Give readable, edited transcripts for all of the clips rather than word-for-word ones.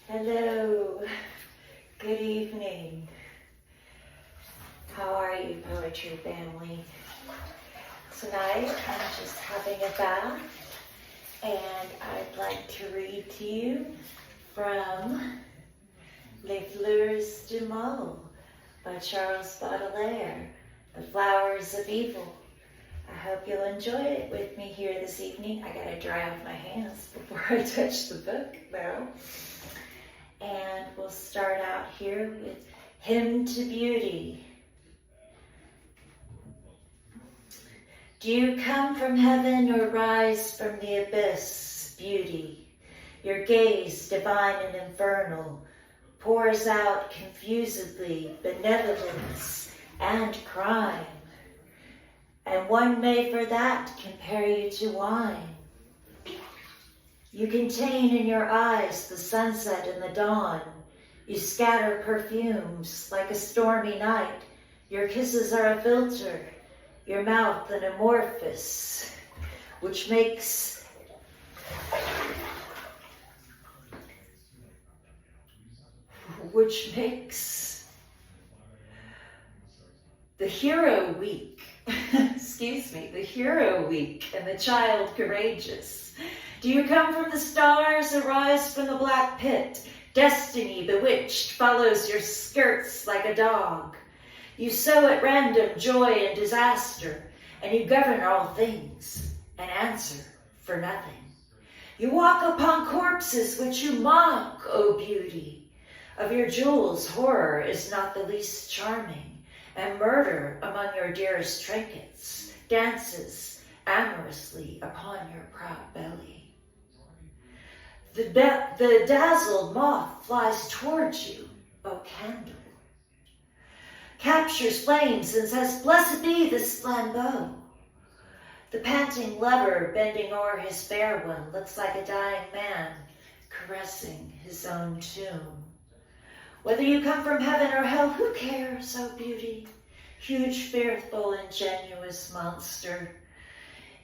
Hello, good evening. How are you, poetry family? Tonight I'm just having a bath, and I'd like to read to you from Les Fleurs du Mal by Charles Baudelaire, The Flowers of Evil. I hope you'll enjoy it with me here this evening. I gotta dry off my hands before I touch the book though. And we'll start out here with Hymn to Beauty. Do you come from heaven or rise from the abyss, beauty? Your gaze, divine and infernal, pours out confusedly benevolence and crime. And one may for that compare you to wine. You contain in your eyes the sunset and the dawn. You scatter perfumes like a stormy night. Your kisses are a filter, your mouth an amorphous, which makes the hero weak. Excuse me, the hero weak and the child courageous. Do you come from the stars or rise from the black pit? Destiny bewitched follows your skirts like a dog. You sow at random joy and disaster, and you govern all things and answer for nothing. You walk upon corpses which you mock, O beauty. Of your jewels, horror is not the least charming, and murder among your dearest trinkets dances amorously upon your proud belly. The dazzled moth flies towards you, O candle, captures flames and says, blessed be this flambeau. The panting lover bending o'er his fair one looks like a dying man caressing his own tomb. Whether you come from heaven or hell, who cares, O beauty, huge, fearful, ingenuous monster?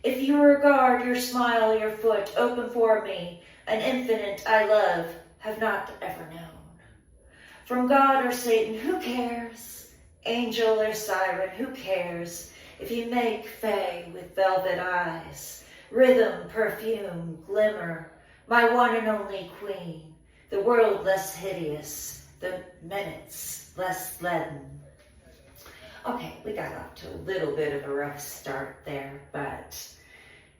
If you regard your smile, your foot open for me, an infinite I love, have not ever known. From God or Satan, who cares? Angel or siren, who cares? If you make fey with velvet eyes, rhythm, perfume, glimmer, my one and only queen, the world less hideous, the minutes less leaden. Okay, we got off to a little bit of a rough start there, but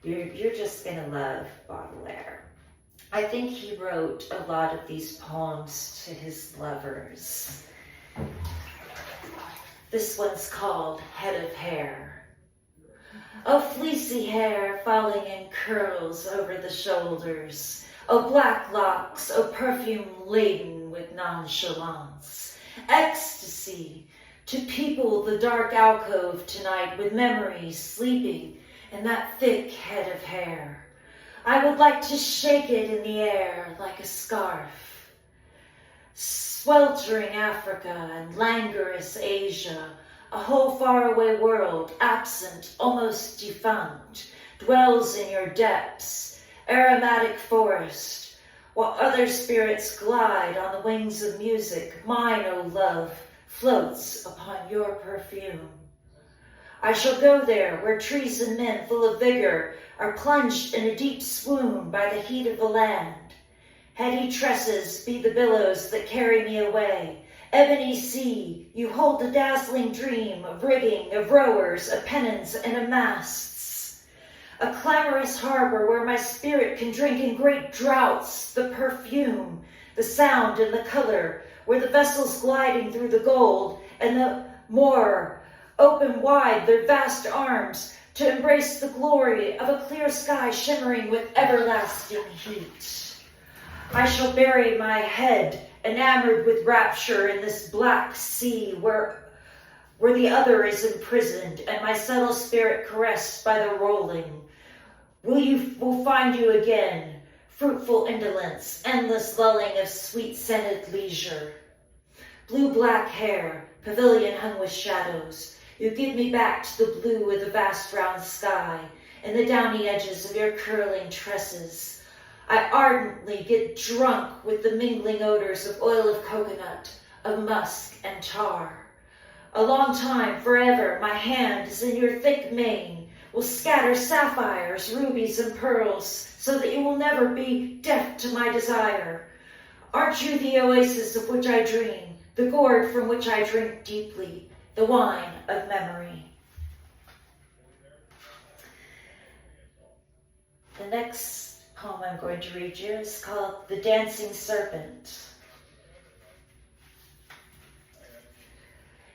you're just gonna love Baudelaire. I think he wrote a lot of these poems to his lovers. This one's called Head of Hair. Oh, fleecy hair falling in curls over the shoulders. Oh, black locks, oh, perfume laden with nonchalance. Ecstasy to people the dark alcove tonight with memories sleeping in that thick head of hair. I would like to shake it in the air like a scarf. Sweltering Africa and languorous Asia, a whole faraway world, absent, almost defunct, dwells in your depths, aromatic forest, while other spirits glide on the wings of music. Mine, O love, floats upon your perfume. I shall go there where trees and men full of vigor are plunged in a deep swoon by the heat of the land. Heady tresses be the billows that carry me away. Ebony sea, you hold a dazzling dream of rigging, of rowers, of pennons, and of masts. A clamorous harbor where my spirit can drink in great draughts the perfume, the sound, and the color, where the vessels gliding through the gold, and the more open wide their vast arms to embrace the glory of a clear sky shimmering with everlasting heat. I shall bury my head enamored with rapture in this black sea where the other is imprisoned and my subtle spirit caressed by the rolling. Will find you again, fruitful indolence, endless lulling of sweet-scented leisure. Blue-black hair, pavilion hung with shadows. You give me back to the blue of the vast round sky and the downy edges of your curling tresses. I ardently get drunk with the mingling odors of oil of coconut, of musk and tar. A long time, forever, my hand is in your thick mane, will scatter sapphires, rubies, and pearls, so that you will never be deaf to my desire. Aren't you the oasis of which I dream, the gourd from which I drink deeply, the wine of memory? The next poem I'm going to read you is called The Dancing Serpent.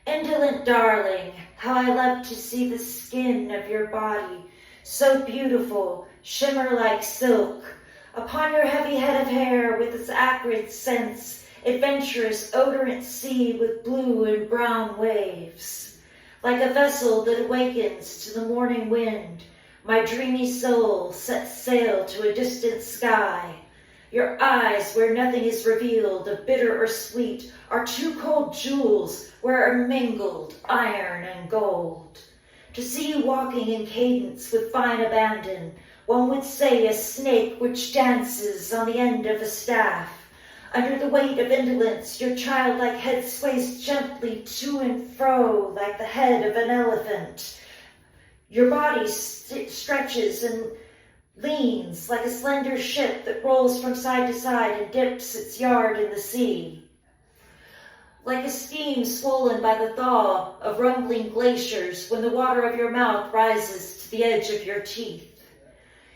Indolent darling, how I love to see the skin of your body, so beautiful, shimmer like silk, upon your heavy head of hair with its acrid scents, adventurous, odorant sea with blue and brown waves. Like a vessel that awakens to the morning wind, my dreamy soul sets sail to a distant sky. Your eyes, where nothing is revealed of bitter or sweet, are two cold jewels where are mingled iron and gold. To see you walking in cadence with fine abandon, one would say a snake which dances on the end of a staff. Under the weight of indolence, your childlike head sways gently to and fro like the head of an elephant. Your body stretches and leans like a slender ship that rolls from side to side and dips its yard in the sea. Like a stream swollen by the thaw of rumbling glaciers when the water of your mouth rises to the edge of your teeth.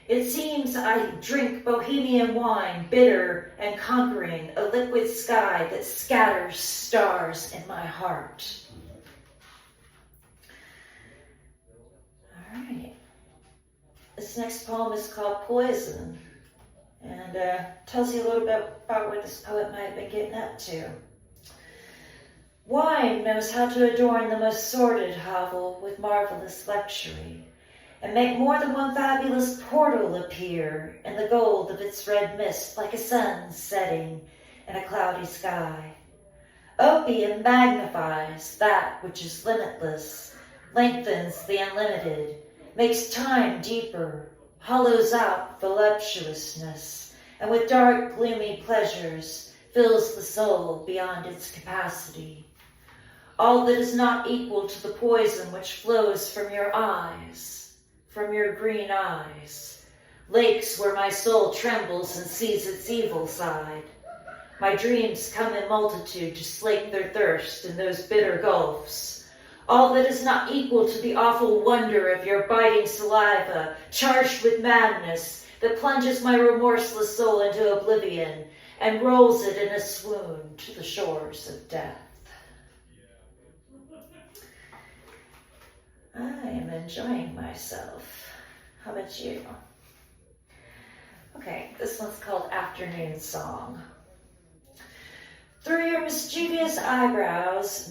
It seems I drink bohemian wine, bitter and conquering, a liquid sky that scatters stars in my heart. All right. This next poem is called Poison, and tells you a little bit about what this poet might have been getting up to. Wine knows how to adorn the most sordid hovel with marvelous luxury, and make more than one fabulous portal appear in the gold of its red mist like a sun setting in a cloudy sky. Opium magnifies that which is limitless, lengthens the unlimited, makes time deeper, hollows out voluptuousness, and with dark, gloomy pleasures fills the soul beyond its capacity. All that is not equal to the poison which flows from your eyes, from your green eyes, lakes where my soul trembles and sees its evil side. My dreams come in multitude to slake their thirst in those bitter gulfs. All that is not equal to the awful wonder of your biting saliva, charged with madness, that plunges my remorseless soul into oblivion and rolls it in a swoon to the shores of death. I am enjoying myself. How about you? Okay, this one's called Afternoon Song. Though your mischievous eyebrows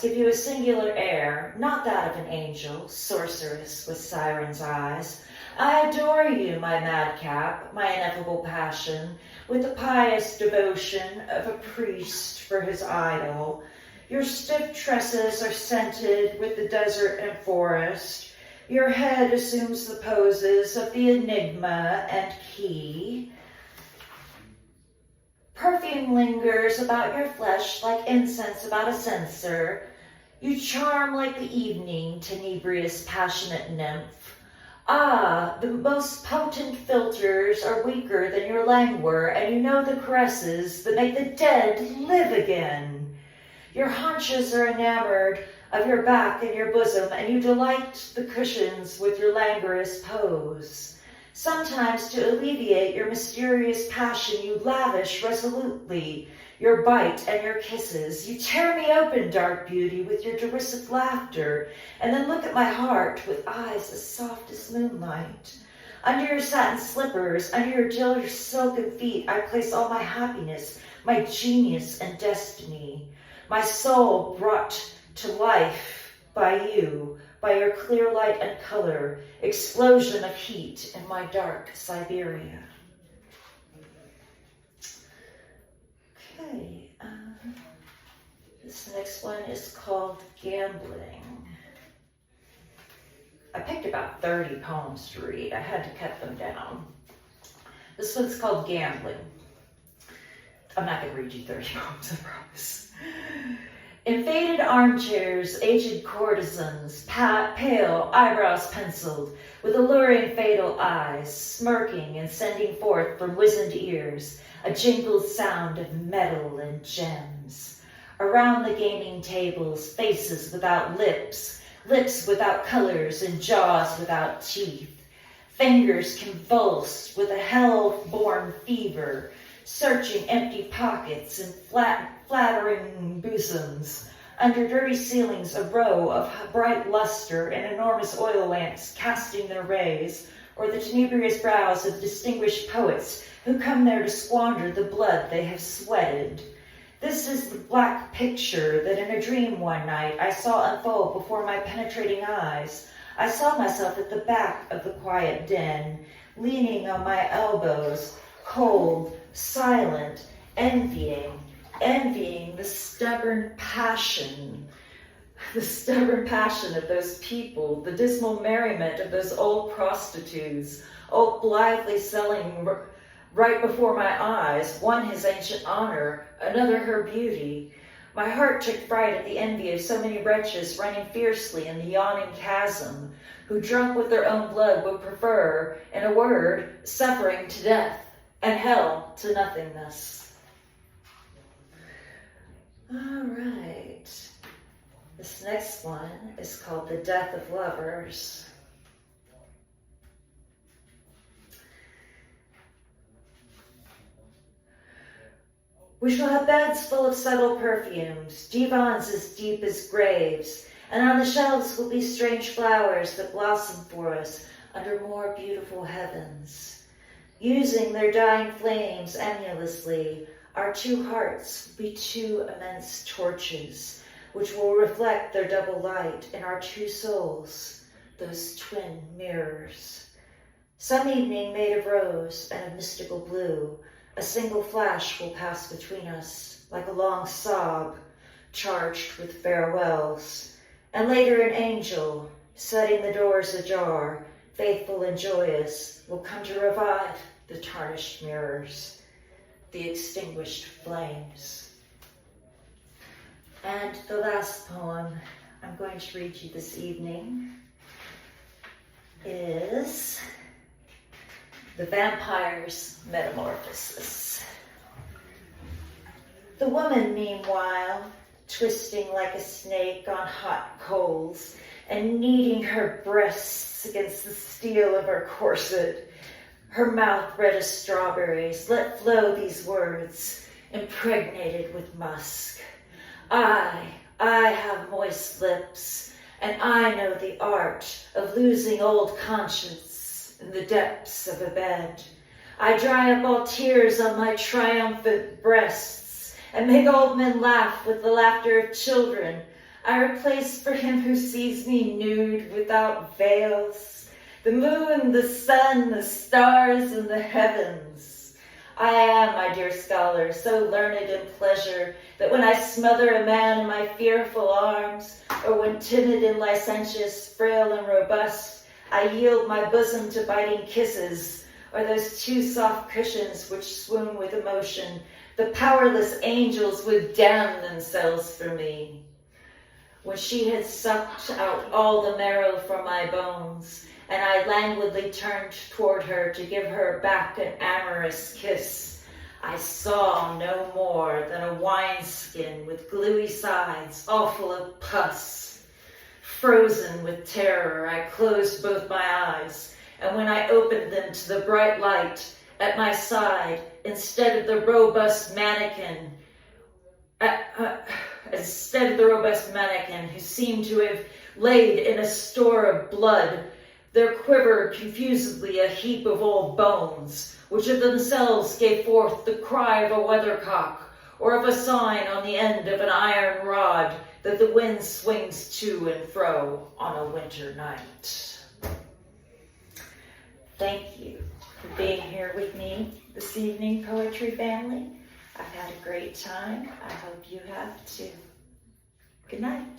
give you a singular air, not that of an angel, sorceress with siren's eyes, I adore you, my madcap, my ineffable passion, with the pious devotion of a priest for his idol. Your stiff tresses are scented with the desert and forest. Your head assumes the poses of the enigma and key. Perfume lingers about your flesh like incense about a censer. You charm like the evening, tenebrious, passionate nymph. Ah, the most potent philters are weaker than your languor, and you know the caresses that make the dead live again. Your haunches are enamored of your back and your bosom, and you delight the cushions with your languorous pose. Sometimes, to alleviate your mysterious passion, you lavish resolutely your bite and your kisses. You tear me open, dark beauty, with your derisive laughter, and then look at my heart with eyes as soft as moonlight. Under your satin slippers, under your dear silken feet, I place all my happiness, my genius and destiny. My soul brought to life by you, by your clear light and color, explosion of heat in my dark Siberia. Okay, This next one is called Gambling. I picked about 30 poems to read. I had to cut them down. This one's called Gambling. I'm not going to read you 30 poems, I promise. In faded armchairs, aged courtesans, pale, eyebrows penciled, with alluring fatal eyes, smirking and sending forth from wizened ears a jingled sound of metal and gems. Around the gaming tables, faces without lips, lips without colors and jaws without teeth, fingers convulsed with a hell-born fever, searching empty pockets and flattering bosoms. Under dirty ceilings, a row of bright luster and enormous oil lamps casting their rays, or the tenebrious brows of distinguished poets who come there to squander the blood they have sweated. This is the black picture that in a dream one night I saw unfold before my penetrating eyes. I saw myself at the back of the quiet den, leaning on my elbows, cold, silent, envying the stubborn passion of those people, the dismal merriment of those old prostitutes, all blithely selling right before my eyes, one his ancient honor, another her beauty. My heart took fright at the envy of so many wretches running fiercely in the yawning chasm, who drunk with their own blood would prefer, in a word, suffering to death, and hell to nothingness. All right. This next one is called The Death of Lovers. We shall have beds full of subtle perfumes, divans as deep as graves, and on the shelves will be strange flowers that blossom for us under more beautiful heavens. Using their dying flames emulously, our two hearts will be two immense torches, which will reflect their double light in our two souls, those twin mirrors. Some evening made of rose and of mystical blue, a single flash will pass between us, like a long sob, charged with farewells. And later an angel, setting the doors ajar, faithful and joyous, will come to revive the tarnished mirrors, the extinguished flames. And the last poem I'm going to read you this evening is The Vampire's Metamorphosis. The woman, meanwhile, twisting like a snake on hot coals and kneading her breasts against the steel of her corset, her mouth red as strawberries, let flow these words, impregnated with musk. I have moist lips, and I know the art of losing old conscience in the depths of a bed. I dry up all tears on my triumphant breasts, and make old men laugh with the laughter of children. I replace for him who sees me nude without veils the moon, the sun, the stars, and the heavens. I am, my dear scholar, so learned in pleasure that when I smother a man in my fearful arms, or when timid and licentious, frail and robust, I yield my bosom to biting kisses, or those two soft cushions which swoon with emotion, the powerless angels would damn themselves for me. When she had sucked out all the marrow from my bones, and I languidly turned toward her to give her back an amorous kiss, I saw no more than a wineskin with gluey sides, all full of pus. Frozen with terror, I closed both my eyes, and when I opened them to the bright light at my side, instead of the robust mannequin who seemed to have laid in a store of blood, there quivered confusedly a heap of old bones, which of themselves gave forth the cry of a weathercock, or of a sign on the end of an iron rod that the wind swings to and fro on a winter night. Thank you for being here with me this evening, Poetry Family. I've had a great time. I hope you have too. Good night.